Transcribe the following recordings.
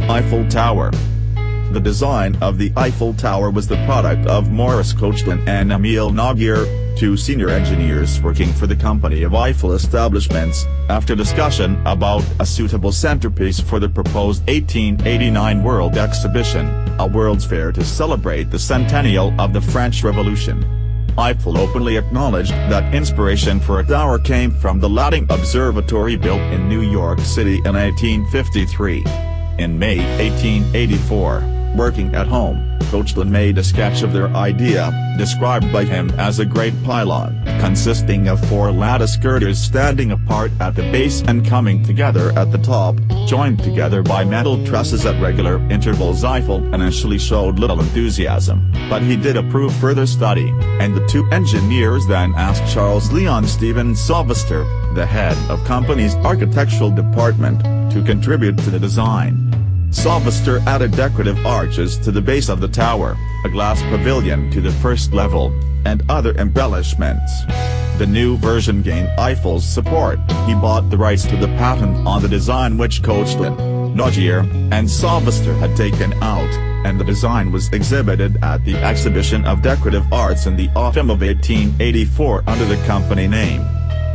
Eiffel Tower. The design of the Eiffel Tower was the product of Maurice Koechlin and Émile Nouguier, two senior engineers working for the Company of Eiffel Establishments, after discussion about a suitable centerpiece for the proposed 1889 World Exhibition, a World's Fair to celebrate the centennial of the French Revolution. Eiffel openly acknowledged that inspiration for a tower came from the Latting Observatory built in New York City in 1853. In May 1884, working at home, Koechlin made a sketch of their idea, described by him as a great pylon, consisting of 4 lattice girders standing apart at the base and coming together at the top, joined together by metal trusses at regular intervals. Eiffel initially showed little enthusiasm, but he did approve further study, and the two engineers then asked Charles Léon Stephen Sauvestre, the head of company's architectural department, to contribute to the design. Sauvestre added decorative arches to the base of the tower, a glass pavilion to the first level, and other embellishments. The new version gained Eiffel's support. He bought the rights to the patent on the design which Koechlin, Nouguier, and Sauvestre had taken out, and the design was exhibited at the Exhibition of Decorative Arts in the autumn of 1884 under the company name.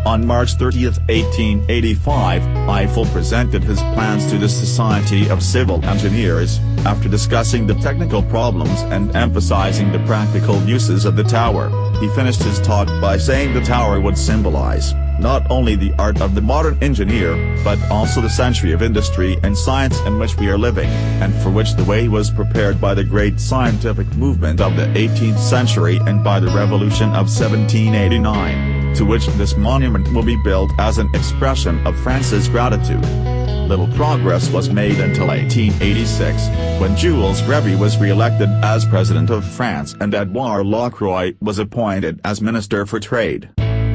On March 30, 1885, Eiffel presented his plans to the Society of Civil Engineers, after discussing the technical problems and emphasizing the practical uses of the tower. He finished his talk by saying the tower would symbolize, not only the art of the modern engineer, but also the century of industry and science in which we are living, and for which the way was prepared by the great scientific movement of the 18th century and by the Revolution of 1789. To which this monument will be built as an expression of France's gratitude. Little progress was made until 1886, when Jules Grevy was re-elected as President of France and Edouard Lacroix was appointed as Minister for Trade.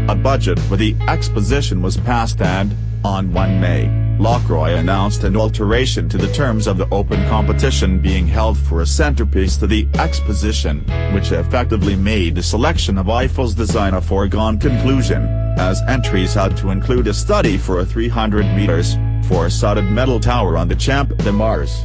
A budget for the exposition was passed and, on 1 May, Lacroix announced an alteration to the terms of the open competition being held for a centerpiece to the exposition, which effectively made the selection of Eiffel's design a foregone conclusion, as entries had to include a study for a 300 meters, 4-sided metal tower on the Champ de Mars.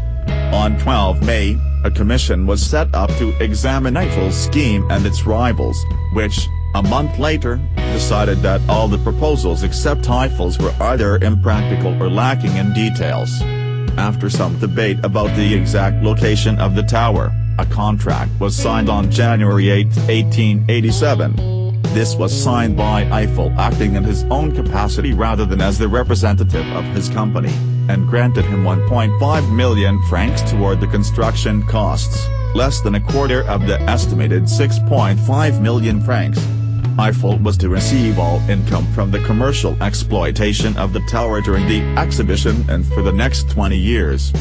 On 12 May, a commission was set up to examine Eiffel's scheme and its rivals, which, a month later, decided that all the proposals except Eiffel's were either impractical or lacking in details. After some debate about the exact location of the tower, a contract was signed on January 8, 1887. This was signed by Eiffel acting in his own capacity rather than as the representative of his company, and granted him 1.5 million francs toward the construction costs, less than a quarter of the estimated 6.5 million francs. Eiffel was to receive all income from the commercial exploitation of the tower during the exhibition and for the next 20 years.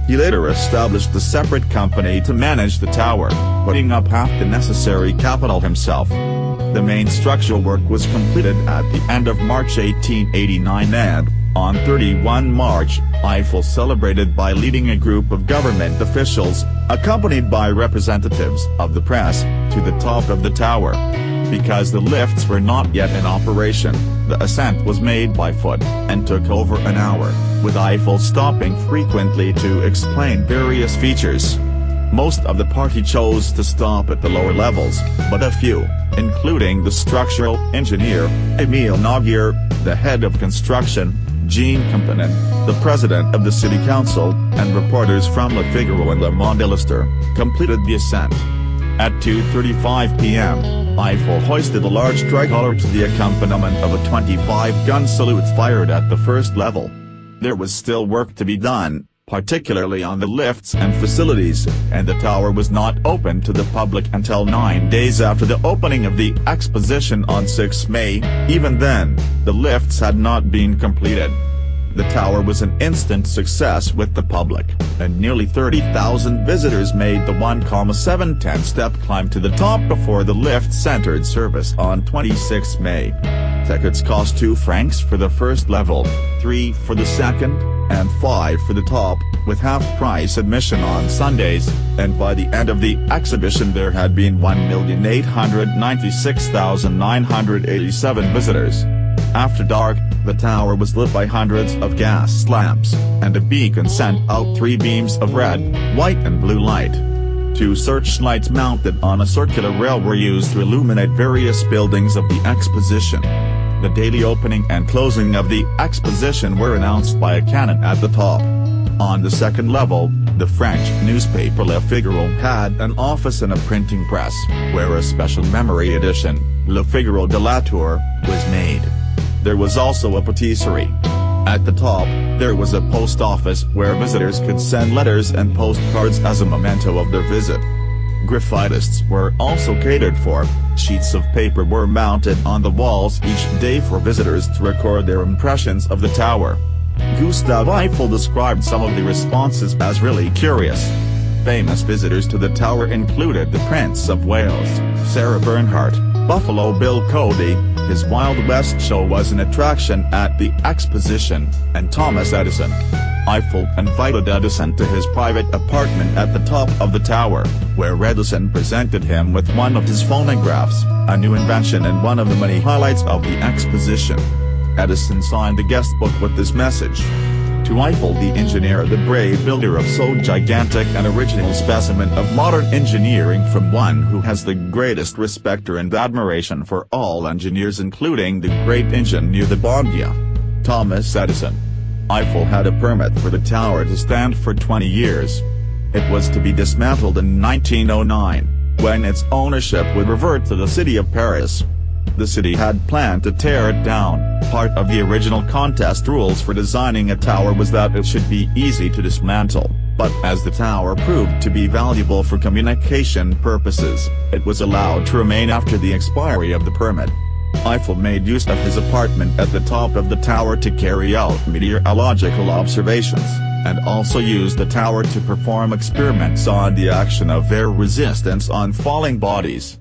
He later established a separate company to manage the tower, putting up half the necessary capital himself. The main structural work was completed at the end of March 1889 and, on 31 March, Eiffel celebrated by leading a group of government officials, accompanied by representatives of the press, to the top of the tower. Because the lifts were not yet in operation, the ascent was made by foot, and took over an hour, with Eiffel stopping frequently to explain various features. Most of the party chose to stop at the lower levels, but a few, including the structural engineer, Émile Nouguier, the head of construction, Jean Compagnon, the president of the city council, and reporters from Le Figaro and Le Monde Illustré, completed the ascent. At 2:35 p.m., Eiffel hoisted a large tricolor to the accompaniment of a 25-gun salute fired at the first level. There was still work to be done, particularly on the lifts and facilities, and the tower was not open to the public until 9 days after the opening of the exposition on 6 May. Even then, the lifts had not been completed. The tower was an instant success with the public, and nearly 30,000 visitors made the 1,710-step climb to the top before the lift entered service on 26 May. Tickets cost 2 francs for the first level, 3 for the second, and 5 for the top, with half-price admission on Sundays, and by the end of the exhibition there had been 1,896,987 visitors. After dark, The tower was lit by hundreds of gas lamps, and a beacon sent out 3 beams of red, white and blue light. 2 searchlights mounted on a circular rail were used to illuminate various buildings of the exposition. The daily opening and closing of the exposition were announced by a cannon at the top. On the second level, the French newspaper Le Figaro had an office and a printing press, where a special memory edition, Le Figaro de la Tour, was made. There was also a patisserie. At the top, there was a post office where visitors could send letters and postcards as a memento of their visit. Graffitists were also catered for. Sheets of paper were mounted on the walls each day for visitors to record their impressions of the tower. Gustave Eiffel described some of the responses as really curious. Famous visitors to the tower included the Prince of Wales, Sarah Bernhardt, Buffalo Bill Cody, his Wild West show was an attraction at the exposition, and Thomas Edison. Eiffel invited Edison to his private apartment at the top of the tower, where Edison presented him with one of his phonographs, a new invention and one of the many highlights of the exposition. Edison signed the guest book with this message: to Eiffel the engineer, the brave builder of so gigantic an original specimen of modern engineering, from one who has the greatest respect and admiration for all engineers, including the great engineer the Bondia. Thomas Edison. Eiffel had a permit for the tower to stand for 20 years. It was to be dismantled in 1909, when its ownership would revert to the city of Paris. The city had planned to tear it down. Part of the original contest rules for designing a tower was that it should be easy to dismantle, but as the tower proved to be valuable for communication purposes, it was allowed to remain after the expiry of the permit. Eiffel made use of his apartment at the top of the tower to carry out meteorological observations, and also used the tower to perform experiments on the action of air resistance on falling bodies.